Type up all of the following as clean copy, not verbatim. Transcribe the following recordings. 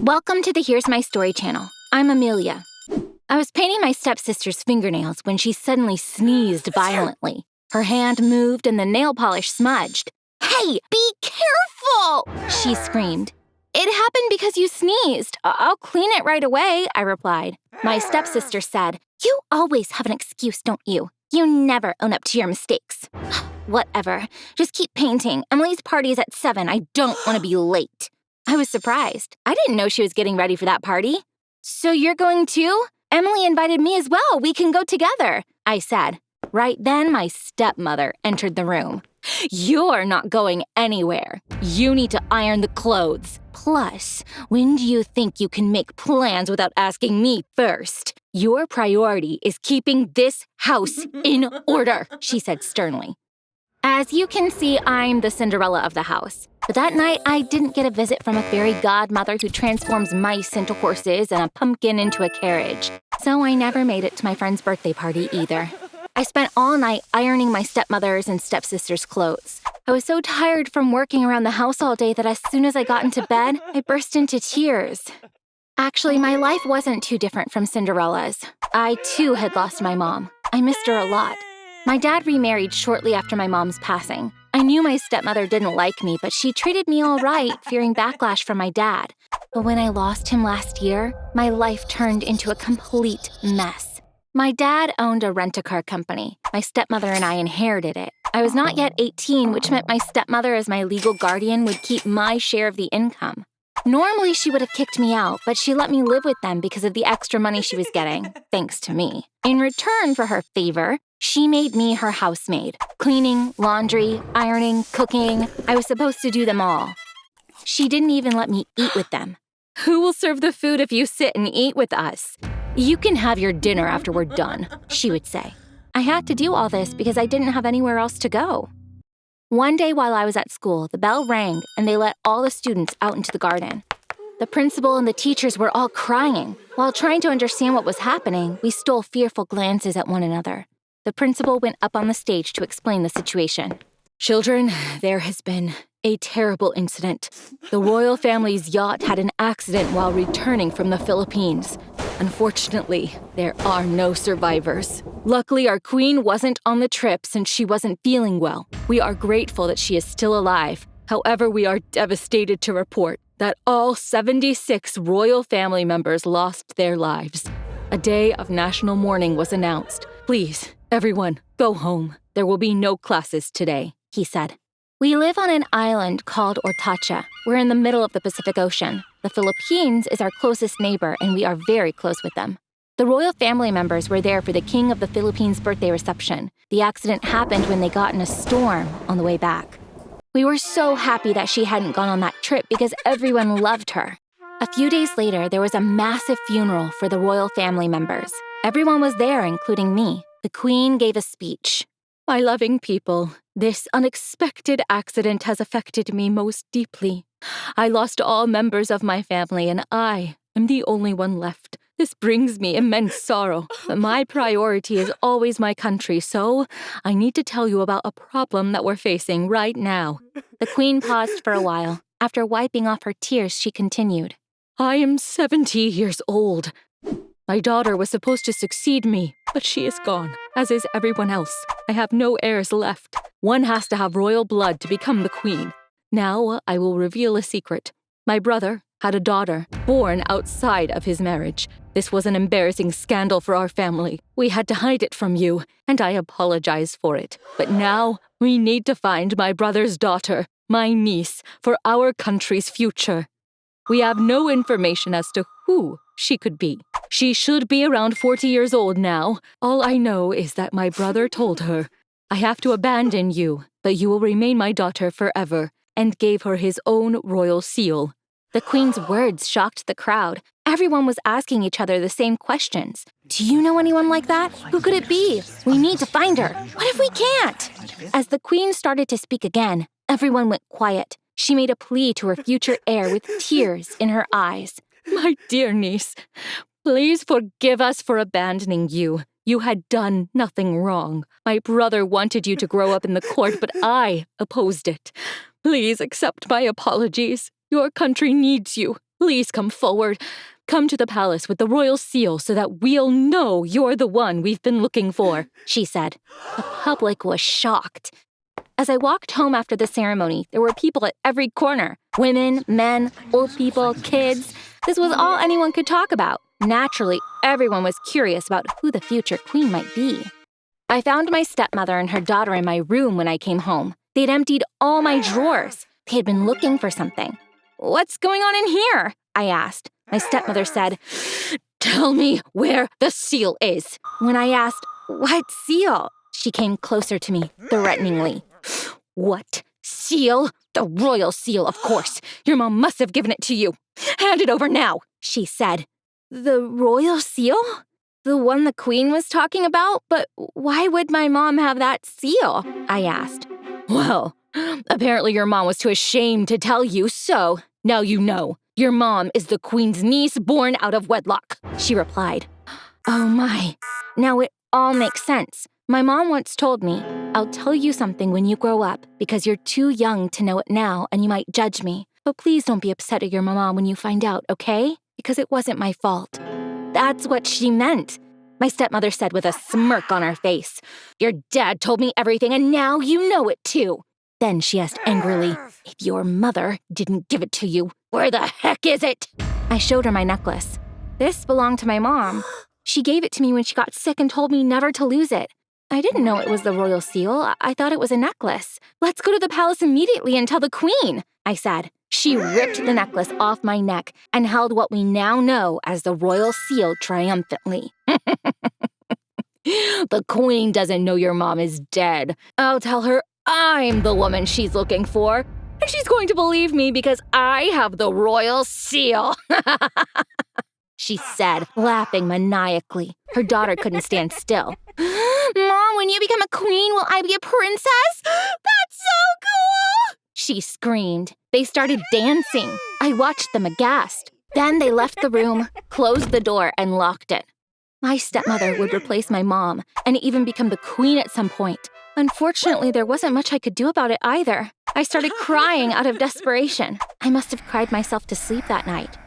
Welcome to the Here's My Story channel. I'm Amelia. I was painting my stepsister's fingernails when she suddenly sneezed violently. Her hand moved and the nail polish smudged. "Hey, be careful!" she screamed. "It happened because you sneezed. I'll clean it right away," I replied. My stepsister said, "You always have an excuse, don't you? You never own up to your mistakes." "Whatever. Just keep painting. Emily's party is at 7. I don't want to be late." I was surprised. I didn't know she was getting ready for that party. "So you're going too? Emily invited me as well. We can go together," I said. Right then, my stepmother entered the room. "You're not going anywhere. You need to iron the clothes. Plus, when do you think you can make plans without asking me first? Your priority is keeping this house in order," she said sternly. As you can see, I'm the Cinderella of the house. But that night, I didn't get a visit from a fairy godmother who transforms mice into horses and a pumpkin into a carriage. So I never made it to my friend's birthday party either. I spent all night ironing my stepmother's and stepsister's clothes. I was so tired from working around the house all day that as soon as I got into bed, I burst into tears. Actually, my life wasn't too different from Cinderella's. I, too, had lost my mom. I missed her a lot. My dad remarried shortly after my mom's passing. I knew my stepmother didn't like me, but she treated me all right, fearing backlash from my dad. But when I lost him last year, my life turned into a complete mess. My dad owned a rent-a-car company. My stepmother and I inherited it. I was not yet 18, which meant my stepmother as my legal guardian would keep my share of the income. Normally, she would have kicked me out, but she let me live with them because of the extra money she was getting, thanks to me. In return for her favor, she made me her housemaid. Cleaning, laundry, ironing, cooking. I was supposed to do them all. She didn't even let me eat with them. "Who will serve the food if you sit and eat with us? You can have your dinner after we're done," she would say. I had to do all this because I didn't have anywhere else to go. One day while I was at school, the bell rang and they let all the students out into the garden. The principal and the teachers were all crying. While trying to understand what was happening, we stole fearful glances at one another. The principal went up on the stage to explain the situation. "Children, there has been a terrible incident. The royal family's yacht had an accident while returning from the Philippines. Unfortunately, there are no survivors. Luckily, our queen wasn't on the trip since she wasn't feeling well. We are grateful that she is still alive. However, we are devastated to report that all 76 royal family members lost their lives. A day of national mourning was announced. Please, everyone, go home. There will be no classes today," he said. We live on an island called Ortacha. We're in the middle of the Pacific Ocean. The Philippines is our closest neighbor, and we are very close with them. The royal family members were there for the King of the Philippines' birthday reception. The accident happened when they got in a storm on the way back. We were so happy that she hadn't gone on that trip because everyone loved her. A few days later, there was a massive funeral for the royal family members. Everyone was there, including me. The Queen gave a speech. "My loving people, this unexpected accident has affected me most deeply. I lost all members of my family and I am the only one left. This brings me immense sorrow, but my priority is always my country, so I need to tell you about a problem that we're facing right now." The Queen paused for a while. After wiping off her tears, she continued. "I am 70 years old. My daughter was supposed to succeed me, but she is gone, as is everyone else. I have no heirs left. One has to have royal blood to become the queen. Now I will reveal a secret. My brother had a daughter born outside of his marriage. This was an embarrassing scandal for our family. We had to hide it from you, and I apologize for it. But now we need to find my brother's daughter, my niece, for our country's future. We have no information as to who she could be. She should be around 40 years old now. All I know is that my brother told her, 'I have to abandon you, but you will remain my daughter forever,' and gave her his own royal seal." The Queen's words shocked the crowd. Everyone was asking each other the same questions. "Do you know anyone like that? Who could it be? We need to find her. What if we can't?" As the Queen started to speak again, everyone went quiet. She made a plea to her future heir with tears in her eyes. "My dear niece, please forgive us for abandoning you. You had done nothing wrong. My brother wanted you to grow up in the court, but I opposed it. Please accept my apologies. Your country needs you. Please come forward. Come to the palace with the royal seal so that we'll know you're the one we've been looking for, she said. The public was shocked. As I walked home after the ceremony, there were people at every corner. Women, men, old people, kids. This was all anyone could talk about. Naturally, everyone was curious about who the future queen might be. I found my stepmother and her daughter in my room when I came home. They'd emptied all my drawers. They had been looking for something. "What's going on in here?" I asked. My stepmother said, "Tell me where the seal is." When I asked, "What seal?" she came closer to me, threateningly. "What seal? The royal seal, of course. Your mom must have given it to you. Hand it over now," she said. "The royal seal? The one the queen was talking about? But why would my mom have that seal?" I asked. "Well, apparently your mom was too ashamed to tell you, so now you know. Your mom is the queen's niece born out of wedlock," she replied. Oh my, now it all makes sense. My mom once told me, "I'll tell you something when you grow up because you're too young to know it now and you might judge me. But please don't be upset at your mama when you find out, okay? Because it wasn't my fault." That's what she meant, my stepmother said with a smirk on her face. "Your dad told me everything and now you know it too." Then she asked angrily, "If your mother didn't give it to you, where the heck is it?" I showed her my necklace. This belonged to my mom. She gave it to me when she got sick and told me never to lose it. I didn't know it was the royal seal. I thought it was a necklace. "Let's go to the palace immediately and tell the queen," I said. She ripped the necklace off my neck and held what we now know as the royal seal triumphantly. "The queen doesn't know your mom is dead. I'll tell her I'm the woman she's looking for, and she's going to believe me because I have the royal seal," she said, laughing maniacally. Her daughter couldn't stand still. "Mom, when you become a queen, will I be a princess? That's so cool!" she screamed. They started dancing. I watched them aghast. Then they left the room, closed the door, and locked it. My stepmother would replace my mom and even become the queen at some point. Unfortunately, there wasn't much I could do about it either. I started crying out of desperation. I must have cried myself to sleep that night.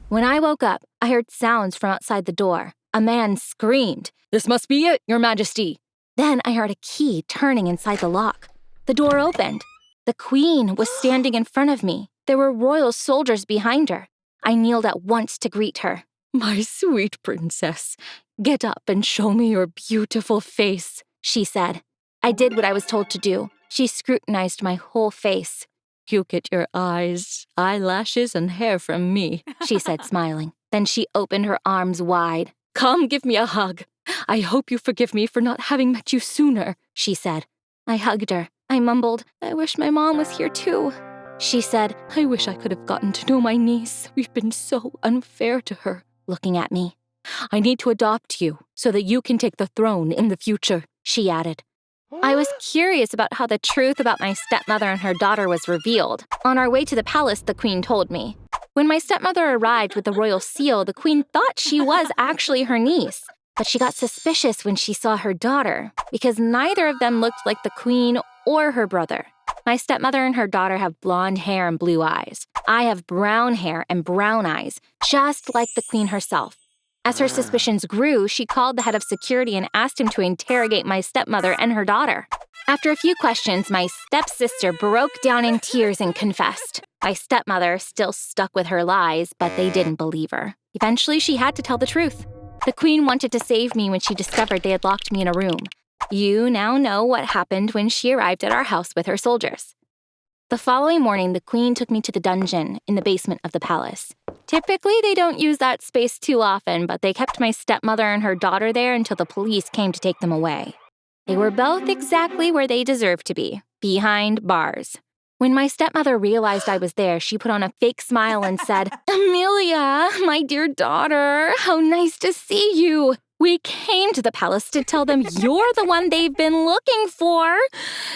When I woke up, I heard sounds from outside the door. A man screamed, "This must be it, Your Majesty." Then I heard a key turning inside the lock. The door opened. The queen was standing in front of me. There were royal soldiers behind her. I kneeled at once to greet her. "My sweet princess, get up and show me your beautiful face," she said. I did what I was told to do. She scrutinized my whole face. "You get your eyes, eyelashes, and hair from me," she said, smiling. Then she opened her arms wide. "Come, give me a hug. I hope you forgive me for not having met you sooner," she said. I hugged her. I mumbled, "I wish my mom was here too." She said, "I wish I could have gotten to know my niece. We've been so unfair to her," looking at me. "I need to adopt you so that you can take the throne in the future," she added. I was curious about how the truth about my stepmother and her daughter was revealed. On our way to the palace, the queen told me. When my stepmother arrived with the royal seal, the queen thought she was actually her niece. But she got suspicious when she saw her daughter, because neither of them looked like the queen or her brother. My stepmother and her daughter have blonde hair and blue eyes. I have brown hair and brown eyes, just like the queen herself. As her suspicions grew, she called the head of security and asked him to interrogate my stepmother and her daughter. After a few questions, my stepsister broke down in tears and confessed. My stepmother still stuck with her lies, but they didn't believe her. Eventually, she had to tell the truth. The queen wanted to save me when she discovered they had locked me in a room. You now know what happened when she arrived at our house with her soldiers. The following morning, the queen took me to the dungeon in the basement of the palace. Typically, they don't use that space too often, but they kept my stepmother and her daughter there until the police came to take them away. They were both exactly where they deserved to be, behind bars. When my stepmother realized I was there, she put on a fake smile and said, "Amelia, my dear daughter, how nice to see you. We came to the palace to tell them you're the one they've been looking for.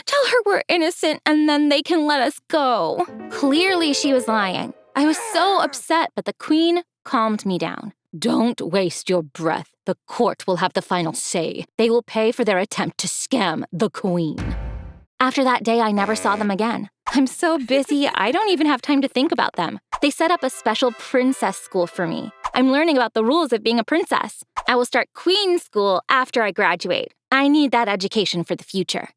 Tell her we're innocent and then they can let us go." Clearly, she was lying. I was so upset, but the queen calmed me down. "Don't waste your breath. The court will have the final say. They will pay for their attempt to scam the queen." After that day, I never saw them again. I'm so busy, I don't even have time to think about them. They set up a special princess school for me. I'm learning about the rules of being a princess. I will start queen school after I graduate. I need that education for the future.